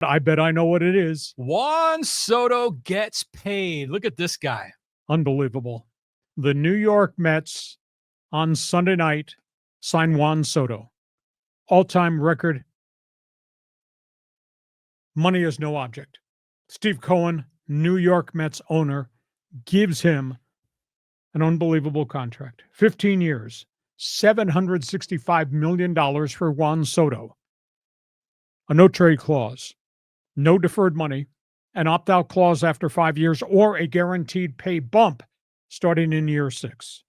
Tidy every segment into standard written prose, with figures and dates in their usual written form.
I bet I know what it is. Juan Soto gets paid. Look at this guy. Unbelievable. The New York Mets on Sunday night signed Juan Soto. All-time record. Money is no object. Steve Cohen, New York Mets owner, gives him an unbelievable contract. 15 years, $765 million for Juan Soto. A no-trade clause, no deferred money, an opt-out clause after 5 years, or a guaranteed pay bump starting in year 6.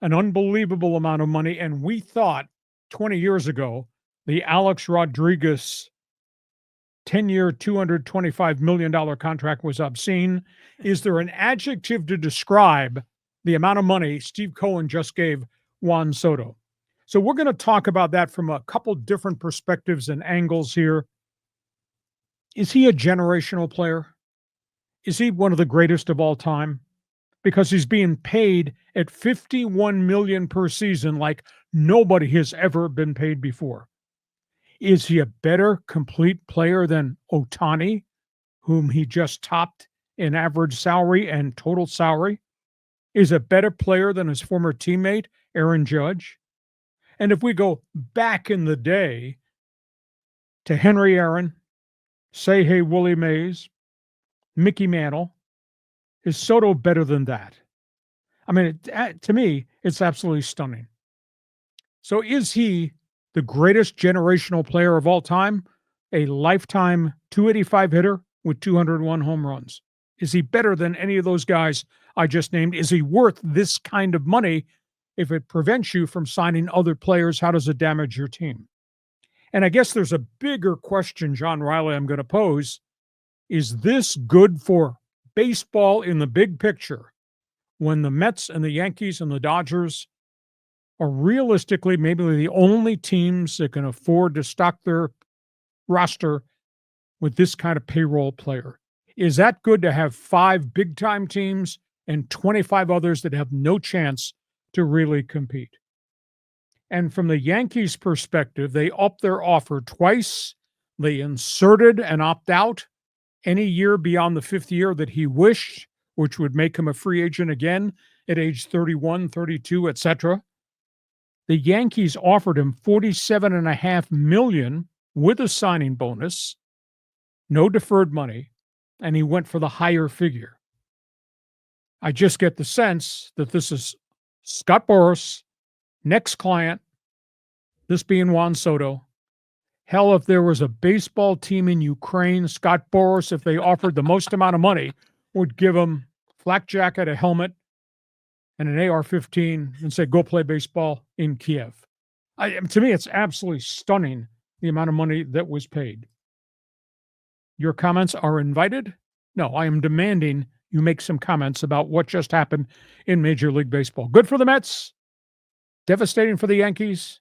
An unbelievable amount of money, and we thought 20 years ago the Alex Rodriguez 10-year, $225 million contract was obscene. Is there an adjective to describe the amount of money Steve Cohen just gave Juan Soto? So we're going to talk about that from a couple different perspectives and angles here. Is he a generational player? Is he one of the greatest of all time? Because he's being paid at $51 million per season like nobody has ever been paid before. Is he a better complete player than Ohtani, whom he just topped in average salary and total salary? Is a better player than his former teammate, Aaron Judge? And if we go back in the day to Henry Aaron, say hey Willie Mays, Mickey Mantle, is Soto better than that? I mean, to me, it's absolutely stunning. So is he the greatest generational player of all time, a lifetime 285 hitter with 201 home runs? Is he better than any of those guys I just named? Is he worth this kind of money? If it prevents you from signing other players, how does it damage your team? And I guess there's a bigger question, John Riley, I'm going to pose. Is this good for baseball in the big picture when the Mets and the Yankees and the Dodgers are realistically maybe the only teams that can afford to stock their roster with this kind of payroll player? Is that good to have 5 big-time teams and 25 others that have no chance to really compete? And from the Yankees' perspective, they upped their offer twice. They inserted an opt-out any year beyond the 5th year that he wished, which would make him a free agent again at age 31, 32, etc. The Yankees offered him $47.5 million with a signing bonus, no deferred money, and he went for the higher figure. I just get the sense that this is Scott Boras, next client, this being Juan Soto. Hell, if there was a baseball team in Ukraine, Scott Boras, if they offered the most amount of money, would give him flak jacket, a helmet, and an AR-15 and say, go play baseball in Kiev. To me, it's absolutely stunning, the amount of money that was paid. Your comments are invited. No, I am demanding you make some comments about what just happened in Major League Baseball. Good for the Mets, devastating for the Yankees.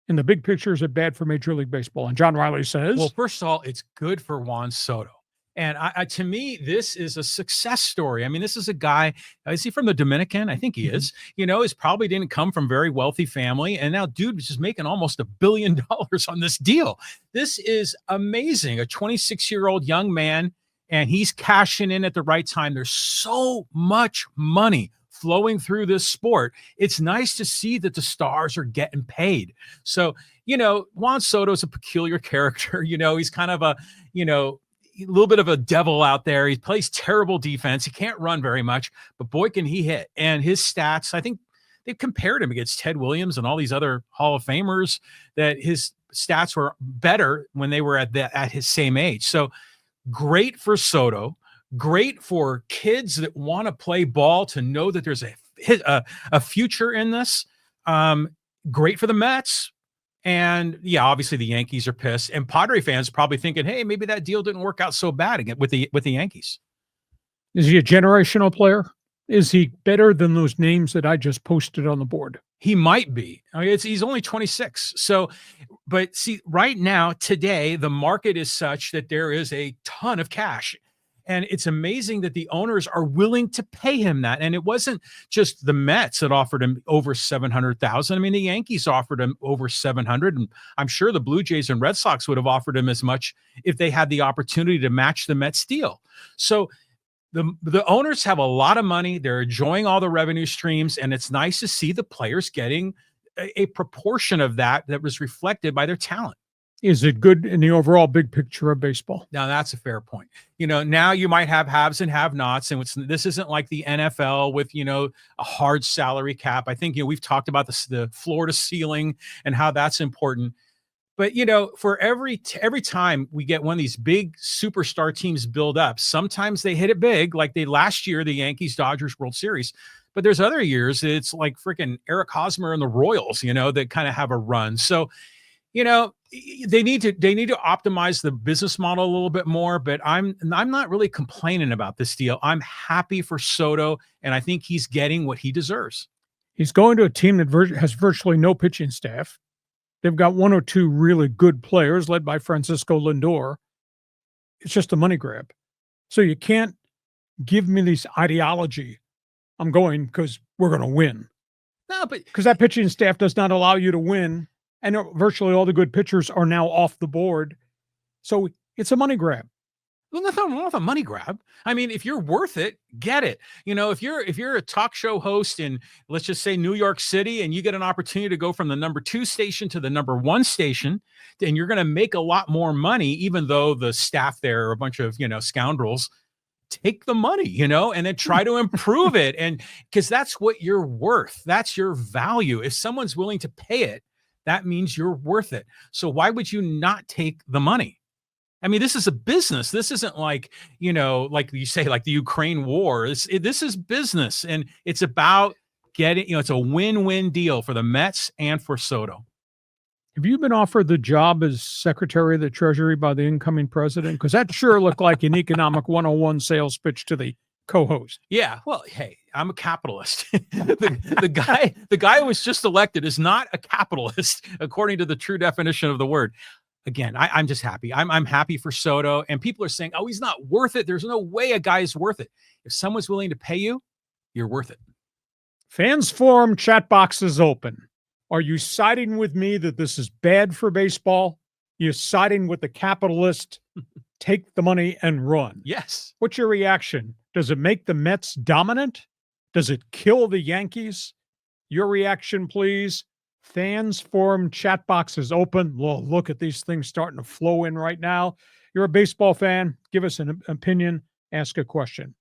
In the big picture, is it bad for Major League Baseball? And John Riley says, well, first of all, it's good for Juan Soto. And to me, this is a success story. I mean, this is a guy, is he from the Dominican? I think he is. You know, he's probably didn't come from very wealthy family. And now dude is just making almost $1 billion on this deal. This is amazing. A 26-year-old young man, and he's cashing in at the right time. There's so much money flowing through this sport. It's nice to see that the stars are getting paid. So, you know, Juan Soto is a peculiar character. You know, he's kind of a little bit of a devil out there. He plays terrible defense. He can't run very much, but boy, can he hit. And his stats, I think they've compared him against Ted Williams and all these other Hall of Famers, that his stats were better when they were at his same age. So great for Soto, great for kids that want to play ball to know that there's a future in this. Great for the Mets. And yeah, obviously the Yankees are pissed, and Padre fans probably thinking, hey, maybe that deal didn't work out so bad again with the Yankees. Is he a generational player? Is he better than those names that I just posted on the board? He might be. I mean, he's only 26. So, but see, right now, today, the market is such that there is a ton of cash. And it's amazing that the owners are willing to pay him that. And it wasn't just the Mets that offered him over 700,000. I mean, the Yankees offered him over 700, and I'm sure the Blue Jays and Red Sox would have offered him as much if they had the opportunity to match the Mets deal. So the owners have a lot of money. They're enjoying all the revenue streams, and it's nice to see the players getting a proportion of that was reflected by their talent. Is it good in the overall big picture of baseball? Now, that's a fair point. Now you might have haves and have-nots, and this isn't like the NFL with, a hard salary cap. I think, we've talked about the floor to ceiling and how that's important. But, for every time we get one of these big superstar teams build up, sometimes they hit it big, like last year, the Yankees Dodgers World Series. But there's other years it's like freaking Eric Hosmer and the Royals, that kind of have a run. So, they need to optimize the business model a little bit more, but I'm not really complaining about this deal. I'm happy for Soto, and I think he's getting what he deserves. He's going to a team that has virtually no pitching staff. They've got one or two really good players led by Francisco Lindor. It's just a money grab. So you can't give me this ideology. I'm going because we're going to win. No, but because that pitching staff does not allow you to win. And virtually all the good pitchers are now off the board. So it's a money grab. Well, nothing wrong with a money grab. I mean, if you're worth it, get it. If you're a talk show host in, let's just say, New York City, and you get an opportunity to go from the number 2 station to the number 1 station, then you're going to make a lot more money, even though the staff there are a bunch of, scoundrels. Take the money, and then try to improve it. And because that's what you're worth. That's your value. If someone's willing to pay it, that means you're worth it. So why would you not take the money? I mean, this is a business. This isn't like, like you say, like the Ukraine war. This is business, and it's about getting, it's a win-win deal for the Mets and for Soto. Have you been offered the job as Secretary of the Treasury by the incoming president? Because that sure looked like an economic 101 sales pitch to the co-host. Yeah. Well, hey, I'm a capitalist. the guy who was just elected is not a capitalist, according to the true definition of the word. Again, I'm just happy. I'm happy for Soto, and people are saying, oh, he's not worth it. There's no way a guy is worth it. If someone's willing to pay you, you're worth it. Fans Forum chat box is open. Are you siding with me that this is bad for baseball? You're siding with the capitalist, take the money and run. Yes. What's your reaction? Does it make the Mets dominant? Does it kill the Yankees? Your reaction, please. Fans Forum chat box is open. Well, look at these things starting to flow in right now. You're a baseball fan. Give us an opinion. Ask a question.